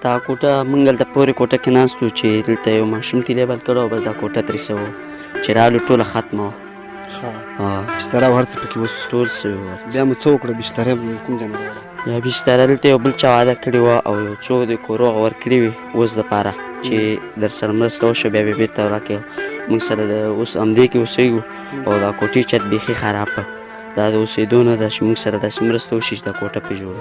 دا کوټه موږ هلته پورې کوټه کې ناست وو چې دلته یو ماشوم تیلی بل کړی او بس دا کوټه ترې سوه چې رالو ټوله ختمه وه بستره او هر څه پکې اوس ټول سوي وه بیا مو څه وکړه بستره کوم ځای نه راوړه یا بستره دلته یو بل چا واده کړې وه او یو څو د کورو هغه ورکړي وي اوس دپاره چې در سره مرسته وشوه بیا بیا بېرته راکړې موږ سره د اوس همدې کې اوسېږو او دا کوټې چت بیخي خراب کړ دا د اوسېدو نه ده چې موږ سره داسې مرسته وشي چې دا کوټه پرې جوړه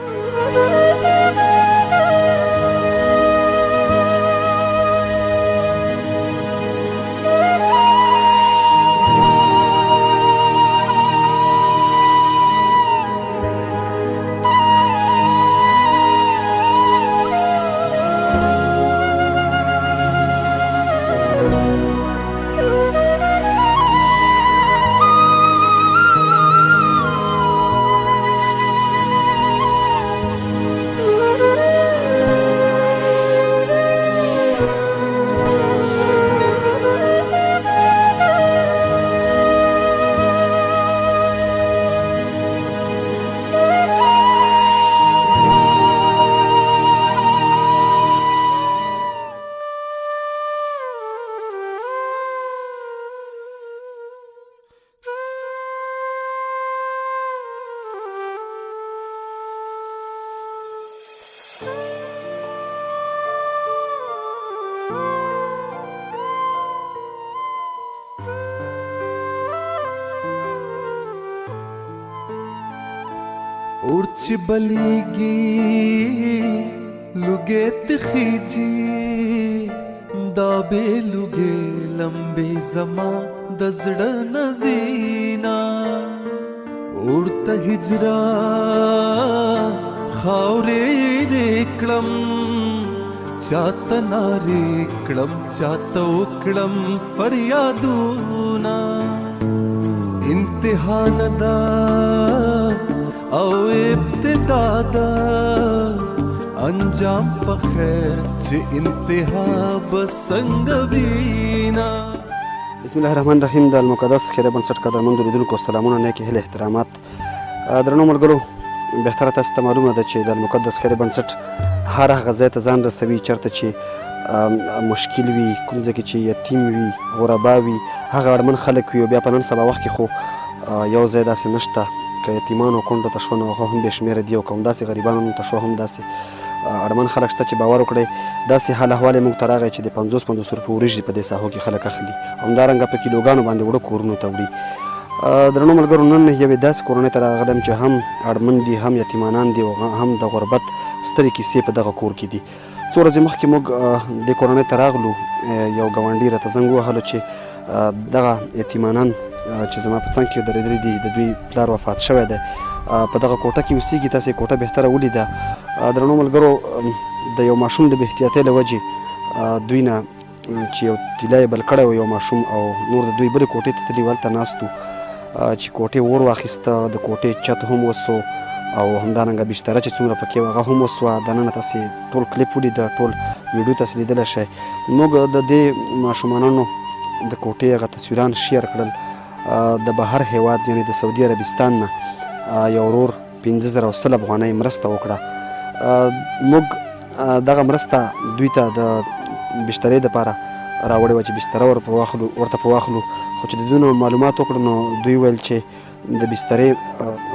اور چې بلیږي لوګې تخیجي دا به لوګې لمبې زما د زړه نزینا اور ته هجرا خاورې کړم چاته نارې کړم چاته وکړم فریادونه انتها نه ده او ابتدا ده انجام په خیر چې انتها به څنګه وینا. بسم الله الرحمن الرحیم. د المقدس خیره بنسټ قدرمندو لیدونکو سلامونه، نیکې هیلې، احترامات. درنو ملګرو، بهتره تاسو ته معلومه ده چې د المقدس خیره بنسټ هر هغه ځای ته ځان رسوي چېرته چې مشکل وي، کوم ځای کې چې یتیم وي، غربا وي، هغه اړمن خلک وي. او بیا په نن سبا وخت کې خو یو ځای داسې نشته که یتیمانو کونډو ته شو نو هغه هم بې شمېره دي، او که همداسې غریبانو ته شو هم داسې اړمن خلک شته چې باور وکړئ داسې حال احوال یې موږ ته راغی چې د 50 روپو وریجې په دې ساحو کې خلک اخلي، همدارنګه په کیلوګانو باندې وړه کورونو ته وړي. درنو ملګرو، نن یوې داسې کورنۍ ته راغلم چې هم اړمن دي، هم یتیمانان دي، او هم د غربت سترې کیسې په دغه کور کې دي. څو ورځې مخکې موږ دې کورنۍ ته راغلو، یو ګاونډي راته زنګ ووهلو چې دغه یتیمانان چې زما په څنګ کې درېدلي دي د دوی پلار وفات شوی دی، په دغه کوټه کې اوسېږي. تاسې کوټه بهتره ولیده. درنو ملګرو، د یو ماشوم د بې احتیاطۍ له وجې دوی نه چې یو تیلی یې بل کړی و یو ماشوم، او نور د دوی بلې کوټې ته تلي، هلته ناست وو چې کوټې اور واخیسته، د کوټې چت هم وسو، او همدارنګه بستره چې څومره پکې وه هغه هم وسوه. دننه تاسې ټول کلیپ ولیده، ټول ویډیو تاسې لیدلی شئ. موږ د دې ماشومانو د کوټې هغه تصویران شیر کړل. د بهر هیواد یعنې د سعودي عربستان نه یو ورور 15,000 افغانۍ مرسته وکړه. موږ دغه مرسته دوی ته د بسترې دپاره راوړې وه چې بستره ورته په واخلو، خو چې د دوی نه معلومات وکړو نو دوی ویل چې د بسترې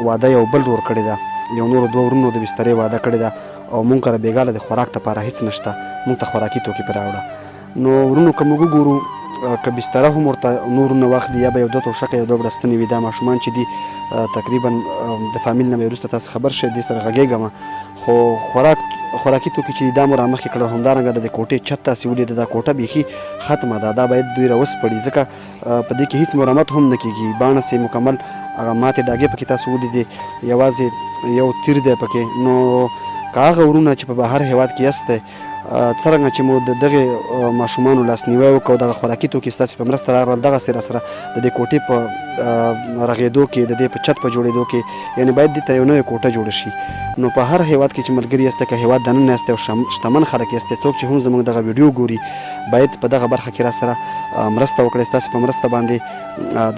واده یو بل ورور کړې ده، یو نورو 2 ورونو د بسترې واده کړې ده، او موږ کره بېګاله د خوراک دپاره هېڅ نشته، موږ ته خوراکي توکي پرې راوړه. نو ورونو که موږ وګورو که بستره هم ورته نورونه واخلي یا به یو 2 توشکه، یو 2 بړستنې وي. دا ماشومان چې دي تقریبا د فامیل نه به وروسته تاسو خبر شئ، دې سره غږېږم، خو خوراکي توکي چې دا مو رامخکې کړل، همدارنګه د کوټې چت تاسې ولیده، دا کوټه بیخي ختمه ده، دا باید دوی راوسپړي، ځکه په دې کې هېڅ مرمت هم نه کېږي. باڼه سې مکمل هغه ماتې ډاګې پکې تاسو ولیدې، یوازې یو تیر دی پکې. نو که هغه ورونه چې په بهر هېواد کې یستی، څرنګه چې مو د دغې ماشومانو لاسنیوی وکړو، دغه خوراکي توکي ستاسې په مرسته راغلل، دغسې راسره د دې کوټې په رغېدو کې، د دې په چت په جوړېدو کې، یعنې باید دې ته یو نوې کوټه جوړه شي. نو په هر هېواد کې چې ملګري یاستئ، که هېواد دننه یاستئ او شتمن خلک یاستئ، څوک چې هم زموږ دغه ویډیو ګوري، باید په دغه برخه کې راسره مرسته وکړئ. ستاسې په مرسته باندې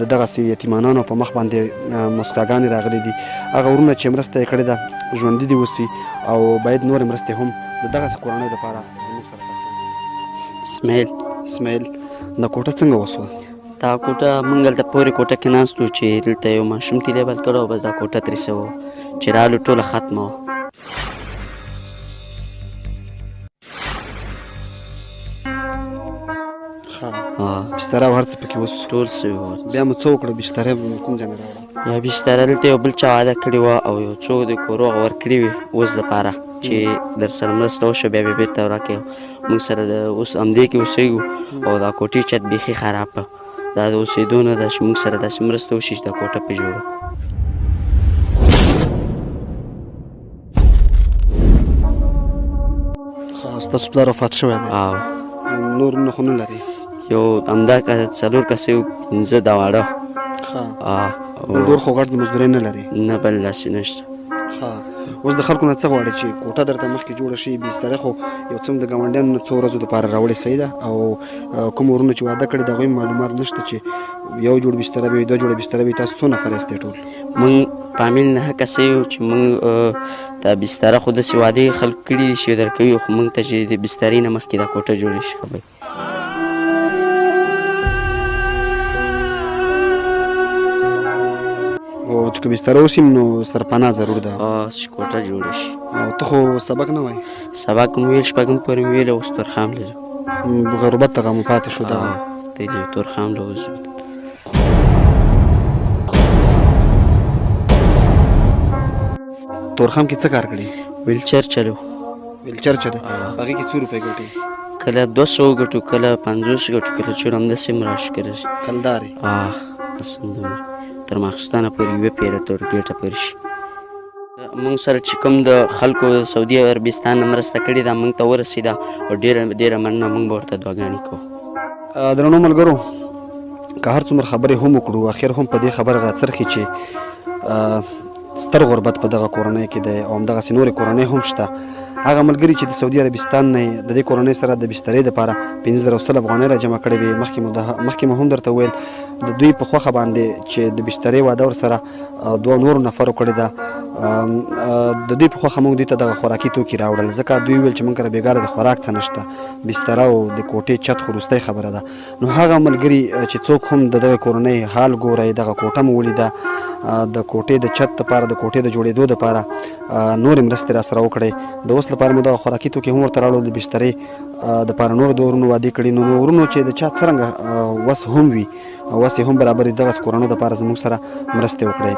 د دغسې یتیمانانو په مخ باندې مسکاګانې راغلي دي. هغه ورونه چې مرسته یې کړې ده ژوندي دې اوسي، او باید نورې مرستې هم د دغسې کورنۍ دپاره زموږ سره تاسو اسماعیل د کوټه څنګه وسوه؟ دا کوټه موږ هلته پورې کوټه کې ناست وو چې دلته یو ماشوم تیلی بل کړی و، بس دا کوټه ترې څه وه چې رالو ټوله ختمه وه. بستره او هر څه پکې اوس ټول سوي وو. بیا مو څه وکړه؟ بستره کوم ځای نه راوړه؟ یا بستره دلته یو بل چا واده کړې وه او یو څو د کوروغ ورکړي وي اوس دپاره چې در سره مرسته وشوه بیا بې بېرته راکړې. موږ سره د اوس همدې کې اوسېږو او دا کوټې چت بیخي خراب کړه. دا د اوسېدو نه ده چې موږ سره داسې مرسته وشي چې دا کوټه پې جوړه. ستاسو پلار وفات شوی دی؟ نور نه خو نه لري؟ یو همدا څلور کسه یو، پنځه دا واړه. نور خو غټ د مزدورۍ نه لري؟ نه بل داسې نشته. اوس د خلکو نه څه غواړي چې کوټه درته مخکې جوړه شي، بستره خو یو څه د ګاونډیانو نه څو ورځو دپاره راوړې صحیح ده، او کوم ورونه چې واده کړي د هغوی معلومات نشته چې یو جوړ بستره به وي، دوه جوړه بستره به وي. تاسو څو نفر یاستئ ټول؟ موږ فامیل 9 کسه یو چې موږ دا بستره خو داسې وعدې خلک کړي دي چې درکوي، خو موږ ته چې د بسترې نه مخکې دا کوټه جوړه شي خبرې. او چې که بستره اوس نو سرپناه ضرور ده چې کوټه جوړه شي. او ته خو سبق نه وایې؟ سبق مو ویل، شپږم پورې مو ویل، اوس تورخام له ځو. غربت دغه مو پاتې شو دغه؟ دی تورخام له وځو. تورخم کې څه کار کړي؟ ویلچر چلو. ویلچر چلو؟ هغې کې څو روپۍ ګټې؟ کله 200 ګټو، کله 50 ګټو، کله چې همداسې مو راشي کله شي. کلدار یې؟ بس همدومره تر ماخستانه پورې یوه پیره تور ګېټه پورې شي. موږ سره چې کوم د خلکو سعودي عربستان نه مرسته کړې ده موږ ته ورسېده، او ډېره مننه. موږ به ورته دعاګانې کوو. درنو ملګرو، که هر څومره خبرې هم وکړو، اخر هم په دې خبره راڅرخي چې ستر غربت په دغه کورنۍ کې دی، او همدغسې نورې کورنۍ هم شته. هغه ملګري چې د سعودي عربستان نه د دې کورنۍ سره د بسترې دپاره 15,000 افغانۍ را جمع کړې وې. مخکې مو هم درته وویل د دوی په خوښه باندې چې د بسترې واده ورسره 2 نورو نفرو کړې ده. د دوی په خوښه موږ دوی ته دغه خوراکي توکي راوړل، ځکه دوی ویل چې موږ کره بېګاره د خوراک څه نشته، بستره او د کوټې چت خو وروستۍ خبره ده. نو هغه ملګري چې څوک هم د دغه کورنۍ حال ګورئ، دغه کوټه مو ولیده، د کوټې د چت دپاره، د کوټې د جوړېدو دپاره نورې مرستې را سره وکړئ. د اوس لپاره مو دغه خوراکي توکي هم ورته راوړل، د بسترې دپاره نور د ورونو وعدې کړي. نو ورونو چې د چا څرنګه وس هم وي، وس یې هم برابر دي، دغسې کورنیو دپاره زموږ سره مرستې وکړئ.